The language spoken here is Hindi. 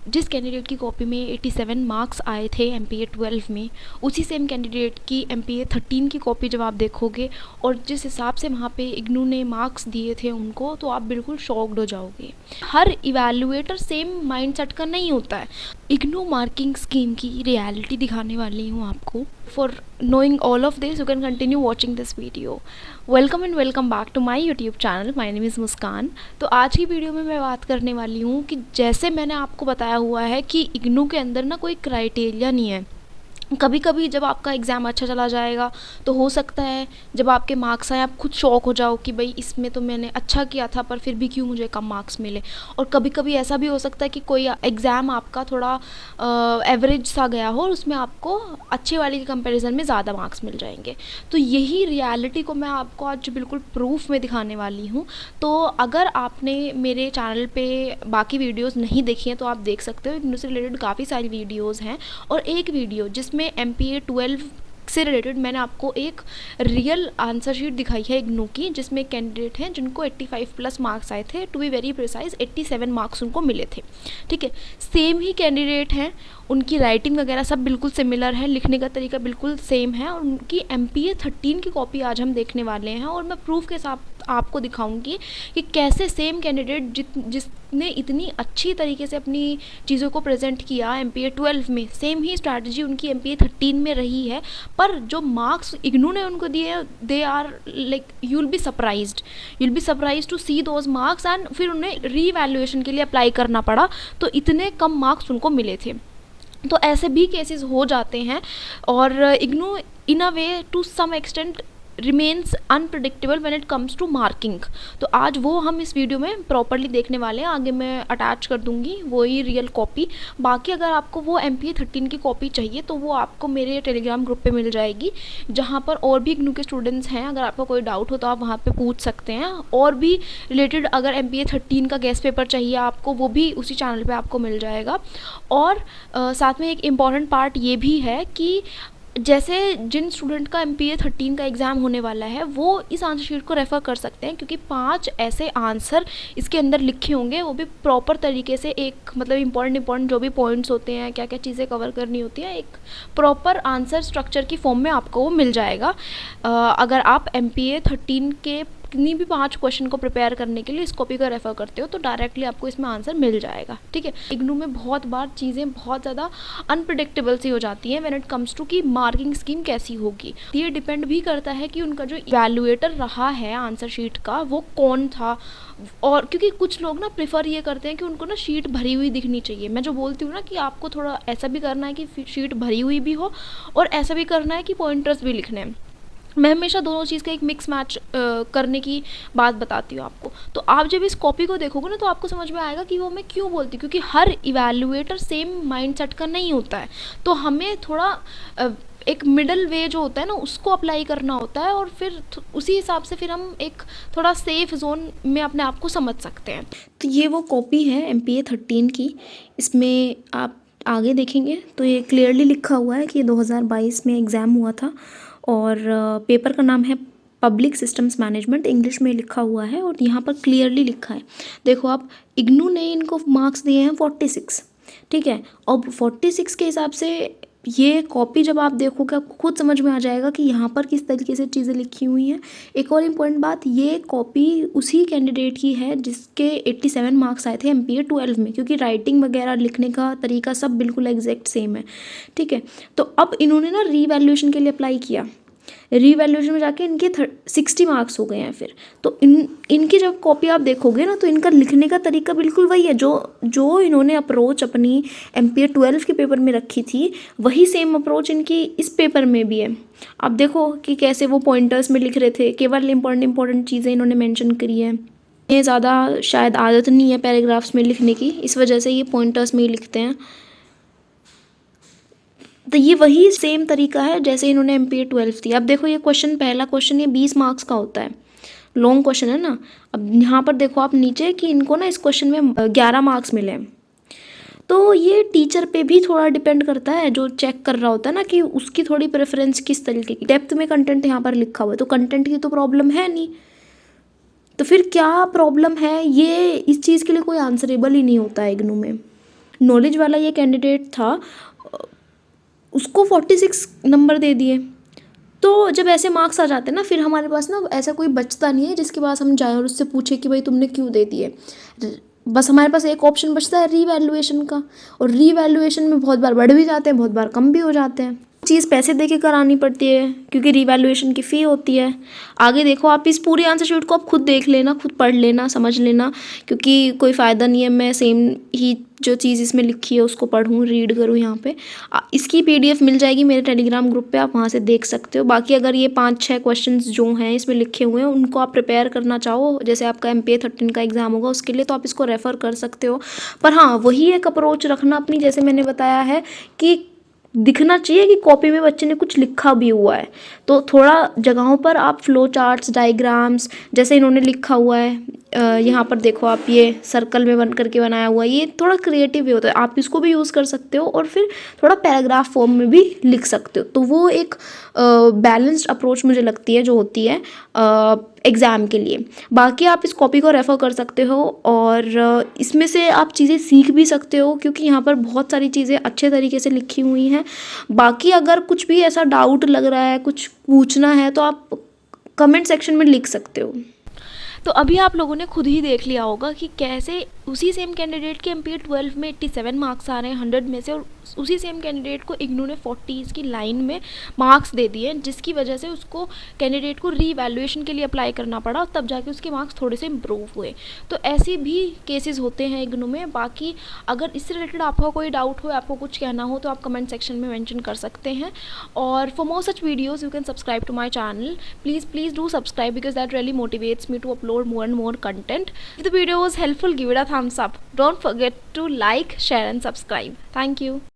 जिस कैंडिडेट की कॉपी में 87 मार्क्स आए थे MPA 12 में, उसी सेम कैंडिडेट की MPA 13 की कॉपी जब आप देखोगे और जिस हिसाब से वहाँ पे इग्नू ने मार्क्स दिए थे उनको, तो आप बिल्कुल शॉक्ड हो जाओगे। हर इवैल्यूएटर सेम माइंडसेट का नहीं होता है। इग्नू मार्किंग स्कीम की रियलिटी दिखाने वाली हूँ आपको। For knowing all of this, you can continue watching this video. Welcome and welcome back to my YouTube channel. My name is Muskan. तो आज की वीडियो में मैं बात करने वाली हूँ कि जैसे मैंने आपको बताया हुआ है कि इग्नू के अंदर ना कोई क्राइटेरिया नहीं है। कभी कभी जब आपका एग्ज़ाम अच्छा चला जाएगा तो हो सकता है जब आपके मार्क्स आए आप खुद शॉक हो जाओ कि भाई इसमें तो मैंने अच्छा किया था पर फिर भी क्यों मुझे कम मार्क्स मिले। और कभी कभी ऐसा भी हो सकता है कि कोई एग्ज़ाम आपका थोड़ा एवरेज सा गया हो और उसमें आपको अच्छे वाले के कंपैरिजन में ज़्यादा मार्क्स मिल जाएंगे। तो यही रियलिटी को मैं आपको आज बिल्कुल प्रूफ में दिखाने वाली हूँ। तो अगर आपने मेरे चैनल पे बाकी वीडियोज़ नहीं देखी हैं तो आप देख सकते हो। इग्नू से रिलेटेड काफ़ी सारी वीडियोज़ हैं और एक वीडियो जिसमें MPA 12 से रिलेटेड मैंने आपको एक रियल आंसर शीट दिखाई है इग्नू की, जिसमें कैंडिडेट हैं जिनको 85 प्लस मार्क्स आए थे। To be very precise 87 marks उनको मिले थे। ठीक है, सेम ही कैंडिडेट हैं, उनकी राइटिंग वगैरह सब बिल्कुल सिमिलर है, लिखने का तरीका बिल्कुल सेम है और उनकी MPA 13 की कॉपी आज हम देखने वाले हैं। और मैं प्रूफ के साथ आपको दिखाऊंगी कि कैसे सेम कैंडिडेट जिसने इतनी अच्छी तरीके से अपनी चीज़ों को प्रेजेंट किया MPA 12 में, सेम ही स्ट्रैटेजी उनकी MPA 13 में रही है। पर जो मार्क्स इग्नू ने उनको दिए, they are like you will be surprise to see those marks. And फिर उन्हें रीवैल्यूएशन के लिए अप्लाई करना पड़ा, तो इतने कम मार्क्स उनको मिले थे। तो ऐसे भी केसेस हो जाते हैं और IGNOU in a way to some extent remains unpredictable when it comes to marking. तो आज वो हम इस वीडियो में प्रॉपरली देखने वाले हैं। आगे मैं अटैच कर दूंगी वही रियल कॉपी। बाकी अगर आपको वो MPA 13 की कॉपी चाहिए तो वो आपको मेरे टेलीग्राम ग्रुप पे मिल जाएगी, जहाँ पर और भी इग्नू के स्टूडेंट्स हैं। अगर आपको कोई डाउट हो तो आप वहाँ पे पूछ सकते हैं। और भी रिलेटेड अगर MPA 13 का गेस्ट पेपर चाहिए आपको, वो भी उसी चैनल पर आपको मिल जाएगा। और साथ में एक इम्पॉर्टेंट पार्ट ये भी है कि जैसे जिन स्टूडेंट का MPA 13 का एग्ज़ाम होने वाला है वो इस आंसर शीट को रेफ़र कर सकते हैं, क्योंकि 5 ऐसे आंसर इसके अंदर लिखे होंगे, वो भी प्रॉपर तरीके से। एक मतलब इम्पॉर्टेंट जो भी पॉइंट्स होते हैं, क्या क्या चीज़ें कवर करनी होती हैं, एक प्रॉपर आंसर स्ट्रक्चर की फॉर्म में आपको वो मिल जाएगा। अगर आप MPA 13 के कितनी भी 5 क्वेश्चन को प्रिपेयर करने के लिए इस कॉपी का रेफ़र करते हो तो डायरेक्टली आपको इसमें आंसर मिल जाएगा। ठीक है, इग्नू में बहुत बार चीज़ें बहुत ज़्यादा अनप्रिडिक्टेबल सी हो जाती हैं व्हेन इट कम्स टू कि मार्किंग स्कीम कैसी होगी। ये डिपेंड भी करता है कि उनका जो इवैल्यूएटर रहा है आंसर शीट का वो कौन था। और क्योंकि कुछ लोग ना प्रेफर ये करते हैं कि उनको ना शीट भरी हुई दिखनी चाहिए। मैं जो बोलती हूँ ना कि आपको थोड़ा ऐसा भी करना है कि शीट भरी हुई भी हो और ऐसा भी करना है कि पॉइंटर्स भी लिखने हैं। मैं हमेशा दोनों चीज़ का एक मिक्स मैच करने की बात बताती हूँ आपको। तो आप जब इस कॉपी को देखोगे ना तो आपको समझ में आएगा कि वो मैं क्यों बोलती हूँ, क्योंकि हर इवैल्यूएटर सेम माइंडसेट का नहीं होता है। तो हमें थोड़ा एक मिडल वे जो होता है ना उसको अप्लाई करना होता है और फिर उसी हिसाब से फिर हम एक थोड़ा सेफ जोन में अपने आप को समझ सकते हैं। तो ये वो कॉपी है MPA 13 की। इसमें आप आगे देखेंगे तो ये क्लियरली लिखा हुआ है कि 2022 में एग्ज़ाम हुआ था और पेपर का नाम है पब्लिक सिस्टम्स मैनेजमेंट, इंग्लिश में लिखा हुआ है और यहाँ पर क्लियरली लिखा है। देखो आप, इग्नू ने इनको मार्क्स दिए हैं 46। ठीक है, और 46 के हिसाब से ये कॉपी जब आप देखोगे आपको खुद समझ में आ जाएगा कि यहाँ पर किस तरीके से चीज़ें लिखी हुई हैं। एक और इम्पॉर्टेंट बात, ये कॉपी उसी कैंडिडेट की है जिसके 87 मार्क्स आए थे MPA 12 में, क्योंकि राइटिंग वगैरह लिखने का तरीका सब बिल्कुल एग्जैक्ट सेम है। ठीक है, तो अब इन्होंने ना रीवैल्यूएशन के लिए अप्लाई किया। रीवैल्यूएशन में जाके इनके 60 मार्क्स हो गए हैं फिर। तो इनकी जब कॉपी आप देखोगे ना तो इनका लिखने का तरीका बिल्कुल वही है जो इन्होंने अप्रोच अपनी MPA 12 के पेपर में रखी थी, वही सेम अप्रोच इनकी इस पेपर में भी है। आप देखो कि कैसे वो पॉइंटर्स में लिख रहे थे, केवल इंपॉर्टेंट चीज़ें इन्होंने मेंशन करी है। ये ज़्यादा शायद आदत नहीं है पैराग्राफ्स में लिखने की, इस वजह से ये पॉइंटर्स में ही लिखते हैं। तो ये वही सेम तरीका है जैसे इन्होंने MPA 12 थी। अब देखो ये क्वेश्चन, पहला क्वेश्चन ये 20 मार्क्स का होता है, लॉन्ग क्वेश्चन है ना। अब यहाँ पर देखो आप नीचे कि इनको ना इस क्वेश्चन में 11 मार्क्स मिले हैं। तो ये टीचर पे भी थोड़ा डिपेंड करता है जो चेक कर रहा होता है ना, कि उसकी थोड़ी प्रेफरेंस किस तरीके की। डेप्थ में कंटेंट यहाँ पर लिखा हुआ है तो कंटेंट की तो प्रॉब्लम है नहीं, तो फिर क्या प्रॉब्लम है, ये इस चीज़ के लिए कोई आंसरेबल ही नहीं होता है इग्नू में। नॉलेज वाला ये कैंडिडेट था, उसको 46 नंबर दे दिए। तो जब ऐसे मार्क्स आ जाते हैं ना, फिर हमारे पास ना ऐसा कोई बचता नहीं है जिसके पास हम जाएं और उससे पूछे कि भाई तुमने क्यों दे दिए। बस हमारे पास एक ऑप्शन बचता है रीवैल्यूएशन का, और रीवैल्यूएशन में बहुत बार बढ़ भी जाते हैं, बहुत बार कम भी हो जाते हैं। चीज़ पैसे दे के करानी पड़ती है क्योंकि रीवैल्यूएशन की फ़ी होती है। आगे देखो, आप इस पूरी आंसर शीट को आप खुद देख लेना, खुद पढ़ लेना, समझ लेना, क्योंकि कोई फ़ायदा नहीं है मैं सेम ही जो चीज़ इसमें लिखी है उसको पढ़ूँ, रीड करूँ यहाँ पे। इसकी PDF मिल जाएगी मेरे टेलीग्राम ग्रुप पे, आप वहाँ से देख सकते हो। बाकी अगर ये 5-6 क्वेश्चंस जो हैं इसमें लिखे हुए हैं उनको आप प्रिपेयर करना चाहो, जैसे आपका MPA 13 का एग्ज़ाम होगा उसके लिए, तो आप इसको रेफ़र कर सकते हो। पर हाँ, वही एक अप्रोच रखना अपनी, जैसे मैंने बताया है कि दिखना चाहिए कि कॉपी में बच्चे ने कुछ लिखा भी हुआ है। तो थोड़ा जगहों पर आप फ्लो चार्ट्स, डायग्राम्स, जैसे इन्होंने लिखा हुआ है यहाँ पर देखो आप, ये सर्कल में बन करके बनाया हुआ है, ये थोड़ा क्रिएटिव भी होता है, आप इसको भी यूज़ कर सकते हो और फिर थोड़ा पैराग्राफ फॉर्म में भी लिख सकते हो। तो वो एक बैलेंस्ड अप्रोच मुझे लगती है जो होती है एग्ज़ाम के लिए। बाकी आप इस कॉपी को रेफ़र कर सकते हो और इसमें से आप चीज़ें सीख भी सकते हो, क्योंकि यहाँ पर बहुत सारी चीज़ें अच्छे तरीके से लिखी हुई हैं। बाकी अगर कुछ भी ऐसा डाउट लग रहा है, कुछ पूछना है, तो आप कमेंट सेक्शन में लिख सकते हो। तो अभी आप लोगों ने खुद ही देख लिया होगा कि कैसे उसी सेम कैंडिडेट के MPA 12 में 87 मार्क्स आ रहे हैं 100 में से, और उसी सेम कैंडिडेट को इग्नू ने 40 की लाइन में मार्क्स दे दिए, जिसकी वजह से उसको कैंडिडेट को रीवैल्यूएशन के लिए अप्लाई करना पड़ा, और तब जाके उसके मार्क्स थोड़े से इम्प्रूव हुए। तो ऐसे भी केसेस होते हैं इग्नू में। बाकी अगर इससे रिलेटेड आपका कोई डाउट हो, आपको कुछ कहना हो, तो आप कमेंट सेक्शन में मेंशन कर सकते हैं। और for more such videos you can subscribe to my channel. Please do subscribe because that really motivates me to upload more and more content. If the video was helpful, give it a thumbs up. Don't forget to like, share and subscribe. Thank you.